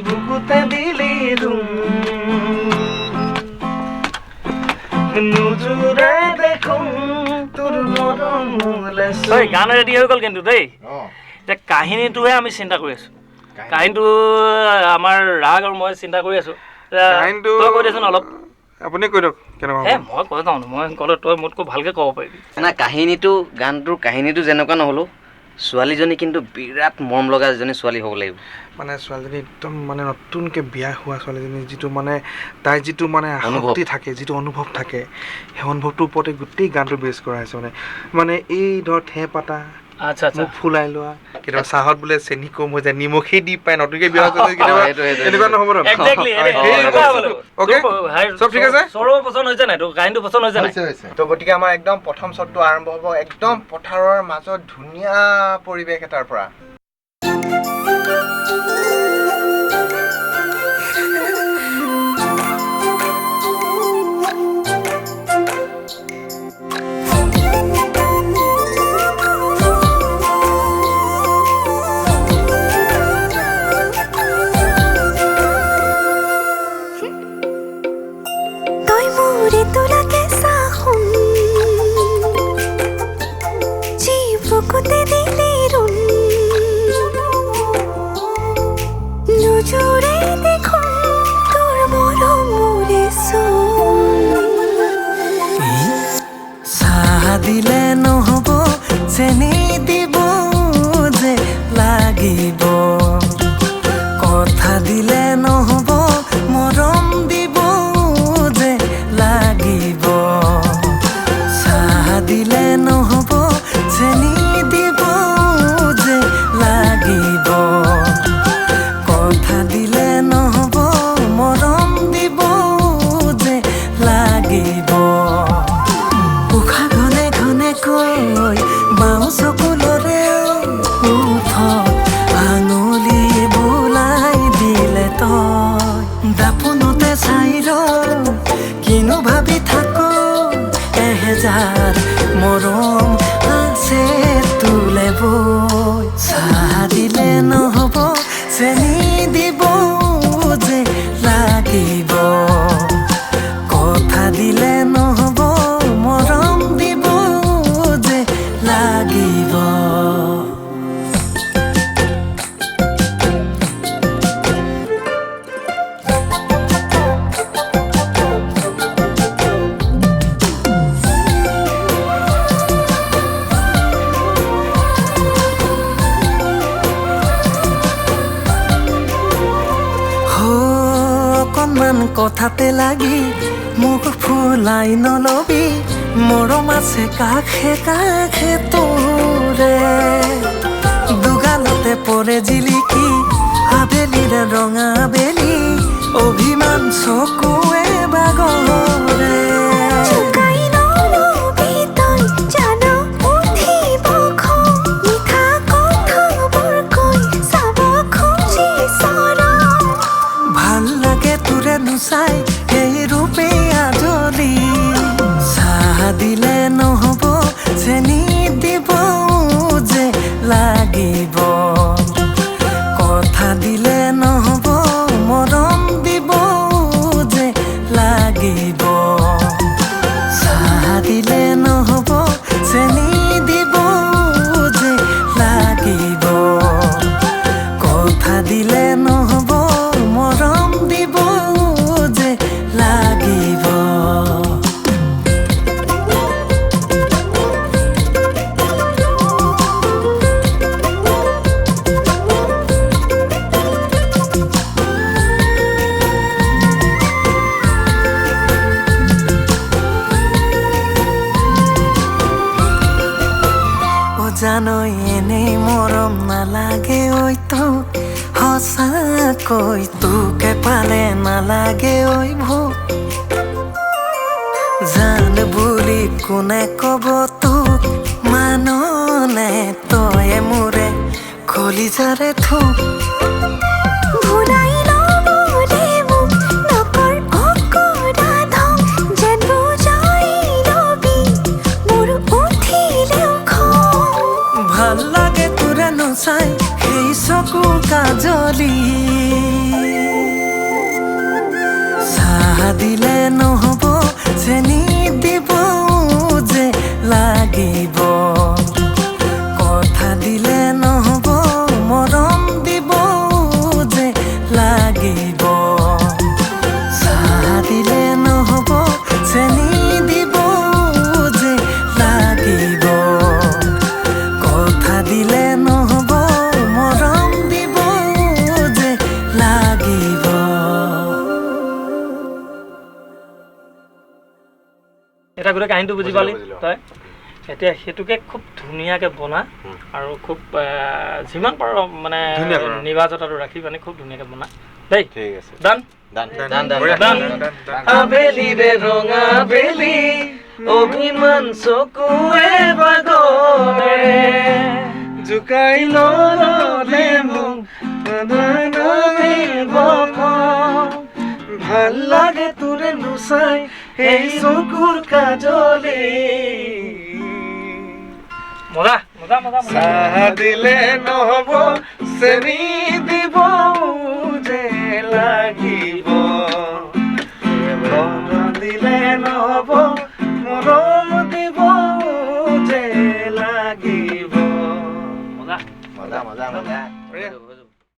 বুকুতে দিলি নুজুৰে দেখুন তোৰ মৰম গান ৰেডি হৈ গ'ল কিন্তু দেই এতিয়া কাহিনীটোহে আমি চিন্তা কৰি আছো কাহিনীটো আমাৰ ৰাগ আৰু মই চিন্তা কৰি আছো তই কৈ দেচোন অলপ আপুনি কৈ দিয়ক কেনেকুৱা মই কৈ যাওঁ মই ক'লে তই মোতকৈ ভালকৈ ক'ব পাৰিবি না কাহিনীটো গানটোৰ কাহিনীটো যেনেকুৱা নহ'লেও ছোৱালীজনী কিন্তু বিৰাট মৰম লগা এজনী ছোৱালী হ'ব লাগিব মানে ছোৱালীজনী একদম মানে নতুনকৈ বিয়া হোৱা ছোৱালীজনী যিটো মানে তাইৰ যিটো মানে অনুভূতি থাকে যিটো অনুভৱ থাকে সেই অনুভৱটোৰ ওপৰতে গোটেই গানটো বেছ কৰা হৈছে মানে এই ধৰ ঠেঁ পাতা মোক ফুলাই লোৱা কেতিয়াবা চাহত বোলে চেনি কম হৈ যায় নিমখেই দি পায় নতুনকৈ বিয়া হৈছে কেতিয়াবা এনেকুৱা নহ'ব ন চব ঠিক আছে পচন্দ হৈছে নাই তোৰ কাহিনীটো পচন্দ হৈছে নাই তো গতিকে আমাৰ একদম প্ৰথম শ্বটটো আৰম্ভ হ'ব একদম পথাৰৰ মাজত ধুনীয়া পৰিৱেশ এটাৰ পৰা দিলে নহব চেনি দিব যে লাগিব কথা দিলে নহব মৰম দিব যে লাগিব চাহ দিলে নহব চেনি দিব যে লাগিব কথা দিলে নহব মৰম দিব যে লাগিব বাওঁ চকুলৰে আঙুলি বোলাই দিলে তই দাপোনতে চাই ৰ কিনো ভাবি থাক এহেজাৰ মৰম আছে তোলে বৈ চাহ দিলে নহব চেনি দিব যে লাগিব কথা দিলে নহব মৰম দিব লাগিব অকণমান কথাতে লাগি মোক ফুলাই নলবি মৰম আছে কাষে কাষে তোৰে দুগালতে পৰে জিলিকি আবেলিৰে ৰঙা বেলি অভিমান চকুৱে বাগৰে ভাল লাগে তোৰে নুচাই সেই ৰূপে আজলি চাহ দিলে নহব চেনি দিব যে লাগিব কথা দিলে নহব মৰম দিব যে লাগিব চাহ দিলে নহব চেনি দিব যে লাগিব কথা দিলে নহব মৰম দিব যে লাগিব জানই এনেই মৰম নালাগে ঐ তোক সঁচাকৈ তোকে পালে নালাগে ঐ ভোক জান বুলি কোনে কব তোক মাননে তয়ে মোৰে কলিজাৰে থোক ভাল লাগে তোৰে নচাই সেই চকু কাজলি চাহ দিলে নহব চেনি দিব যে লাগিব কথা দিলে নহব মৰম দিব যে লাগিব চাহ দিলে নহব চেনি দিব যে লাগিব কথা দিলে নহব মৰম দিব যে লাগিব এটা গোটেই কাহিনীটো বুজি পালি তই এতিয়া সেইটোকে খুব ধুনীয়াকৈ বনা আৰু খুব যিমান পাৰ মানে নিবাজতাটো ৰাখি মানে খুব ধুনীয়াকৈ বনা দেই ঠিক আছে ডান আবেলিৰে ৰঙা বেলি অভিমান চকুৱে বাগৰে জুকাই ললে মোক ভাল লাগে তোৰে নুচাই সেই চকুৰ কাজলি মজা মজা মজা মজা চাহ দিলে নহব চেনি দিব যে লাগিব মৰম দিলে নহব মৰম দিব যে লাগিব মজা মজা মজা মজা